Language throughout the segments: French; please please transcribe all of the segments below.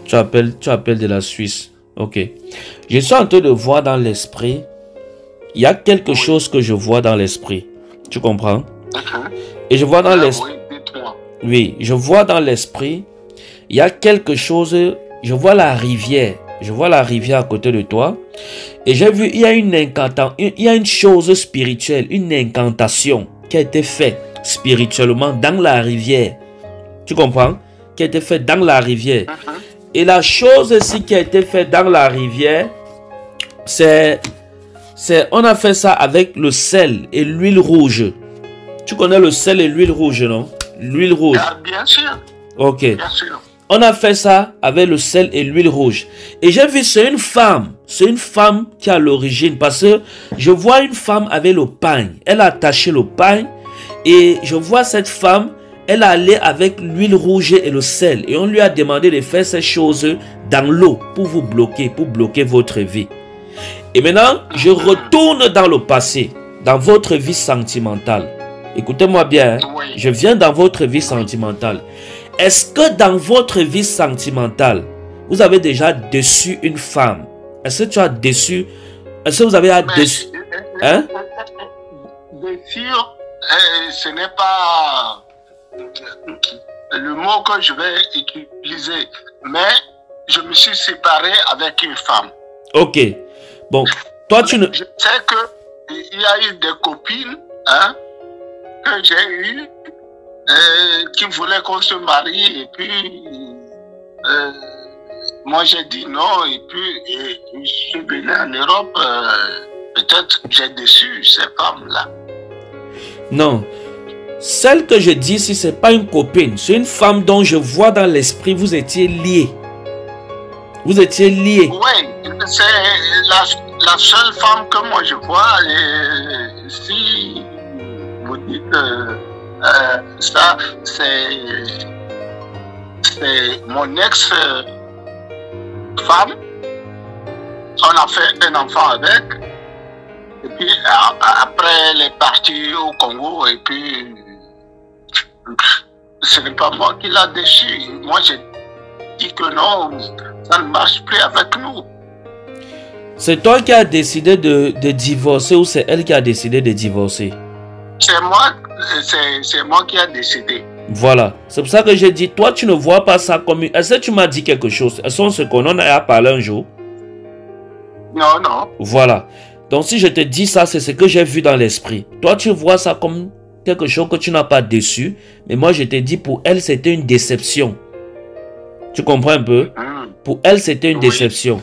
Tu appelles de la Suisse. Ok. Je suis en train de voir dans l'esprit. Il y a quelque chose que je vois dans l'esprit. Tu comprends? Et je vois dans l'esprit. Oui, je vois dans l'esprit. Il y a quelque chose. Je vois la rivière. Je vois la rivière à côté de toi. Et j'ai vu, il y a une chose spirituelle, une incantation qui a été faite spirituellement dans la rivière. Tu comprends? Qui a été faite dans la rivière. Et la chose aussi qui a été faite dans la rivière, on a fait ça avec le sel et l'huile rouge. Tu connais le sel et l'huile rouge, non? L'huile rouge. Ah, bien sûr. Ok. Bien sûr. On a fait ça avec le sel et l'huile rouge. Et j'ai vu, c'est une femme. C'est une femme qui a l'origine. Parce que je vois une femme avec le pain. Elle a attaché le pain. Et je vois cette femme, elle allait avec l'huile rouge et le sel. Et on lui a demandé de faire ces choses dans l'eau pour vous bloquer, pour bloquer votre vie. Et maintenant, je retourne dans le passé, dans votre vie sentimentale. Écoutez-moi bien, hein? Oui. Je viens dans votre vie sentimentale. Est-ce que dans votre vie sentimentale, vous avez déjà déçu une femme? Est-ce que tu as déçu? Est-ce que vous avez déçu? Hein? Déçu, ce n'est pas le mot que je vais utiliser, mais je me suis séparé avec une femme. Ok. Bon, toi tu ne... Je sais qu'il y a eu des copines, hein, que j'ai eues, qui voulaient qu'on se marie, et puis moi j'ai dit non, et puis je suis venu en Europe, peut-être que j'ai déçu ces femmes-là. Non. Celle que je dis ici, c'est pas une copine, c'est une femme dont je vois dans l'esprit, vous étiez liés. Vous étiez liés. Oui, c'est la seule femme que moi je vois, et si vous dites ça, c'est mon ex-femme. On a fait un enfant avec. Et puis après, elle est partie au Congo. Et puis, ce n'est pas moi qui l'a déçu. Moi, j'ai dit que non, ça ne marche plus avec nous. C'est toi qui as décidé de divorcer ou c'est elle qui a décidé de divorcer? C'est moi qui ai décidé. Voilà. C'est pour ça que j'ai dit, toi, tu ne vois pas ça comme... Est-ce que tu m'as dit quelque chose? Est-ce qu'on se connaît? On a parlé un jour? Non, non. Voilà. Donc, si je te dis ça, c'est ce que j'ai vu dans l'esprit. Toi, tu vois ça comme quelque chose que tu n'as pas déçu. Mais moi, je te dis, pour elle, c'était une déception. Tu comprends un peu? Pour elle, c'était une déception.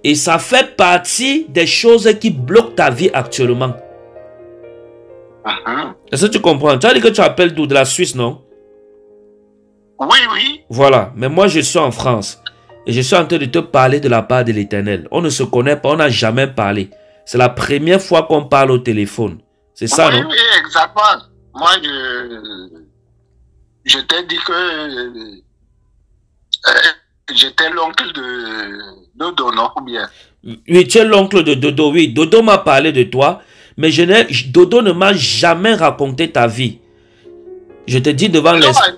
Et ça fait partie des choses qui bloquent ta vie actuellement. Est-ce que tu comprends? Tu as dit que tu appelles d'où? De la Suisse, non? Oui, oui. Voilà. Mais moi, je suis en France. Et je suis en train de te parler de la part de l'Éternel. On ne se connaît pas, on n'a jamais parlé. C'est la première fois qu'on parle au téléphone. C'est ça, oui, non? Oui, exactement. Moi, je t'ai dit que j'étais l'oncle de Dodo, non? Ou bien? Oui, tu es l'oncle de Dodo, oui. Dodo m'a parlé de toi. Mais Dodo ne m'a jamais raconté ta vie. Je te dis devant l'esprit.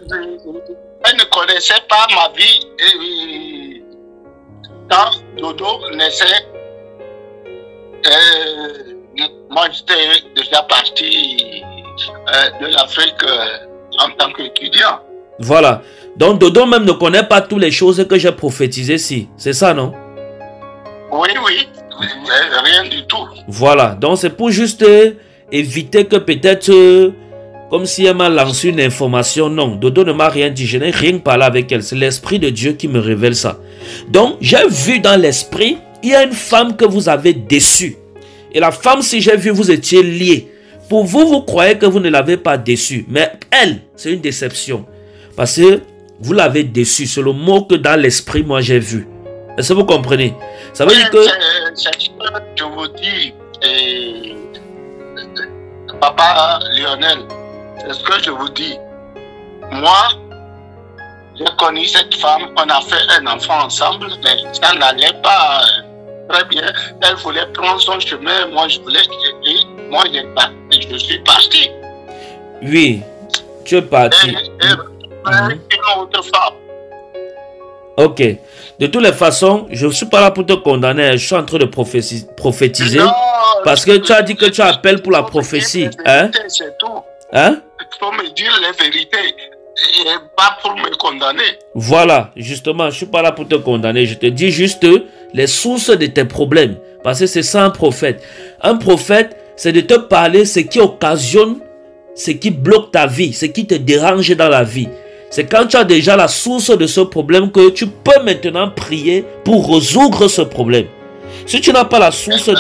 Elle ne connaissait pas ma vie. Et quand Dodo naissait, moi j'étais déjà parti de l'Afrique en tant qu'étudiant. Voilà. Donc Dodo même ne connaît pas toutes les choses que j'ai prophétisées ici. C'est ça, non? Oui, oui. Rien du tout. Voilà. Donc c'est pour juste éviter que peut-être... comme si elle m'a lancé une information. Non, Dodo ne m'a rien dit. Je n'ai rien parlé avec elle. C'est l'Esprit de Dieu qui me révèle ça. Donc, j'ai vu dans l'Esprit, il y a une femme que vous avez déçue. Et la femme, si j'ai vu, vous étiez liés. Pour vous, vous croyez que vous ne l'avez pas déçue. Mais elle, c'est une déception. Parce que vous l'avez déçue. C'est le mot que dans l'Esprit, moi, j'ai vu. Est-ce que vous comprenez? Ça veut dire que... Je vous dis, Papa Lionel, c'est ce que je vous dis. Moi, j'ai connu cette femme, on a fait un enfant ensemble, mais ça n'allait pas très bien. Elle voulait prendre son chemin, moi je voulais quitter. Moi, je suis parti. Oui, tu es parti. Et une autre femme. Ok. De toutes les façons, je ne suis pas là pour te condamner. Je suis en train de prophétiser. Non, Parce que tu as dit que tu appelles pour la prophétie. Hein? C'est tout. Hein? Il faut me dire les vérités. Et pas pour me condamner. Voilà, justement, je ne suis pas là pour te condamner. Je te dis juste les sources de tes problèmes. Parce que c'est ça un prophète. Un prophète, c'est de te parler ce qui occasionne, ce qui bloque ta vie, ce qui te dérange dans la vie. C'est quand tu as déjà la source de ce problème que tu peux maintenant prier pour résoudre ce problème. Si tu n'as pas la source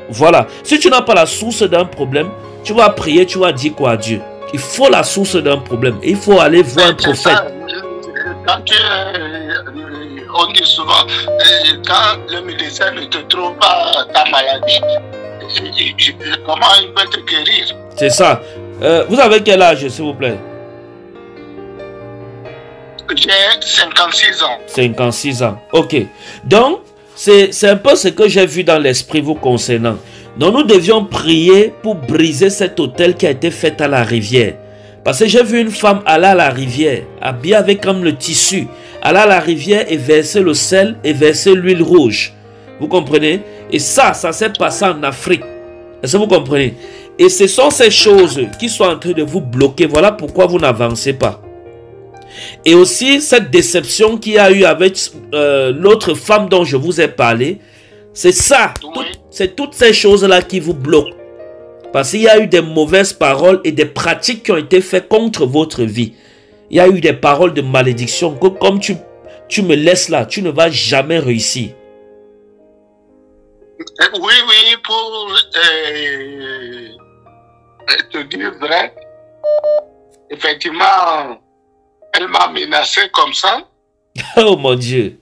voilà, si tu n'as pas la source d'un problème, tu vas prier, tu vas dire quoi à Dieu? Il faut la source d'un problème. Il faut aller voir un prophète. Quand on dit souvent, quand le médecin ne te trouve pas ta maladie, comment il peut te guérir? C'est ça. Vous avez quel âge, s'il vous plaît? J'ai 56 ans. 56 ans. Ok. Donc, c'est un peu ce que j'ai vu dans l'esprit vous concernant. Donc, nous devions prier pour briser cet autel qui a été fait à la rivière. Parce que j'ai vu une femme aller à la rivière, habillée avec comme le tissu, aller à la rivière et verser le sel et verser l'huile rouge. Vous comprenez? Et ça s'est passé en Afrique. Est-ce que vous comprenez? Et ce sont ces choses qui sont en train de vous bloquer. Voilà pourquoi vous n'avancez pas. Et aussi cette déception qu'il y a eu avec l'autre femme dont je vous ai parlé. C'est ça. C'est toutes ces choses-là qui vous bloquent. Parce qu'il y a eu des mauvaises paroles et des pratiques qui ont été faites contre votre vie. Il y a eu des paroles de malédiction que comme tu me laisses là, tu ne vas jamais réussir. Oui, pour te dire vrai, effectivement, elle m'a menacé comme ça. Oh mon Dieu.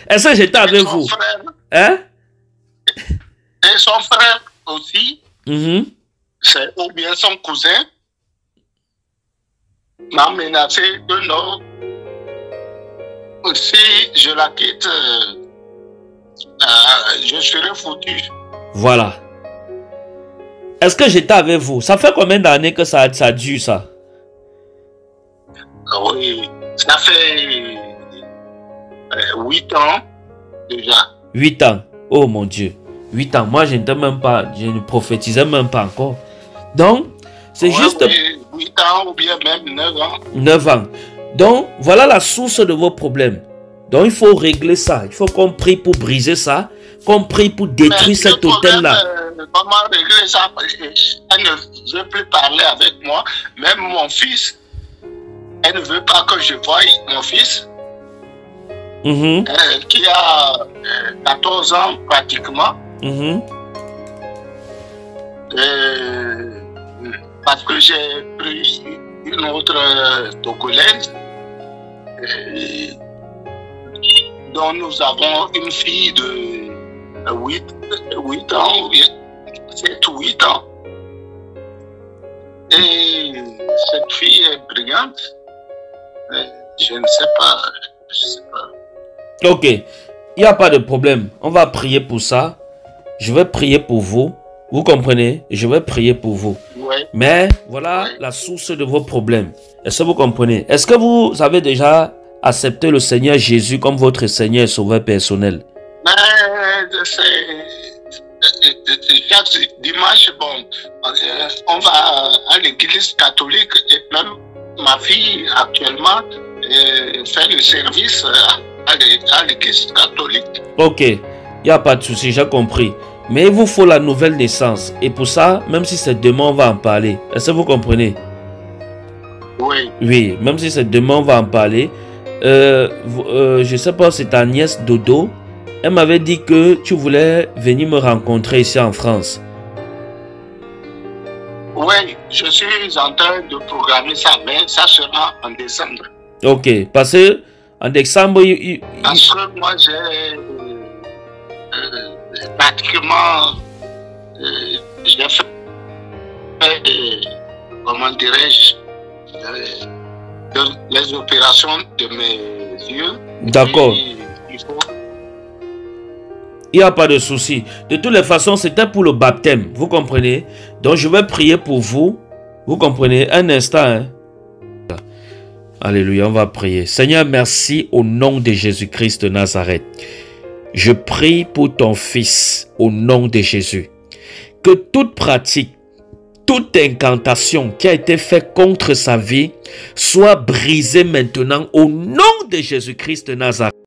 Est-ce que j'étais avec vous? Frère, hein? Et son frère aussi, ou bien son cousin, m'a menacé que non, si je la quitte, je serai foutu. Voilà. Est-ce que j'étais avec vous? Ça fait combien d'années que ça dure ça? Oui, ça fait 8 ans déjà. 8 ans. Oh mon Dieu. 8 ans. Moi, je ne prophétisais même pas encore. Donc, c'est juste... 8 ans ou bien même 9 ans. 9 ans. Donc, voilà la source de vos problèmes. Donc, il faut régler ça. Il faut qu'on prie pour briser ça. Qu'on prie pour détruire cet hôtel-là. Comment régler ça? Elle ne veut plus parler avec moi. Même mon fils, elle ne veut pas que je voie mon fils. Qui a 14 ans pratiquement. Parce que j'ai pris une autre togolaise dont nous avons une fille de 8 ans, 7 ou 8 ans. Et cette fille est brillante. Je ne sais pas. Ok, il n'y a pas de problème. On va prier pour ça. Je vais prier pour vous. Vous comprenez? Je vais prier pour vous. Oui. Mais voilà la source de vos problèmes. Est-ce que vous comprenez? Est-ce que vous avez déjà accepté le Seigneur Jésus comme votre Seigneur et Sauveur personnel? Chaque dimanche, on va à l'église catholique et même ma fille actuellement fait le service à l'église catholique. Ok, il n'y a pas de souci, j'ai compris. Mais il vous faut la nouvelle naissance. Et pour ça, même si c'est demain, on va en parler. Est-ce que vous comprenez? Oui. Oui, même si c'est demain, on va en parler. Je ne sais pas, c'est ta nièce Dodo. Elle m'avait dit que tu voulais venir me rencontrer ici en France. Oui, je suis en train de programmer ça, mais ça sera en décembre. Ok, parce que en décembre... Parce que moi, j'ai pratiquement... j'ai fait, comment dirais-je, les opérations de mes yeux. D'accord. Il n'y a pas de souci. De toutes les façons, c'était pour le baptême. Vous comprenez? Donc, je vais prier pour vous. Vous comprenez? Un instant. Hein? Alléluia, on va prier. Seigneur, merci au nom de Jésus-Christ de Nazareth. Je prie pour ton Fils au nom de Jésus. Que toute pratique, toute incantation qui a été faite contre sa vie soit brisée maintenant au nom de Jésus-Christ de Nazareth.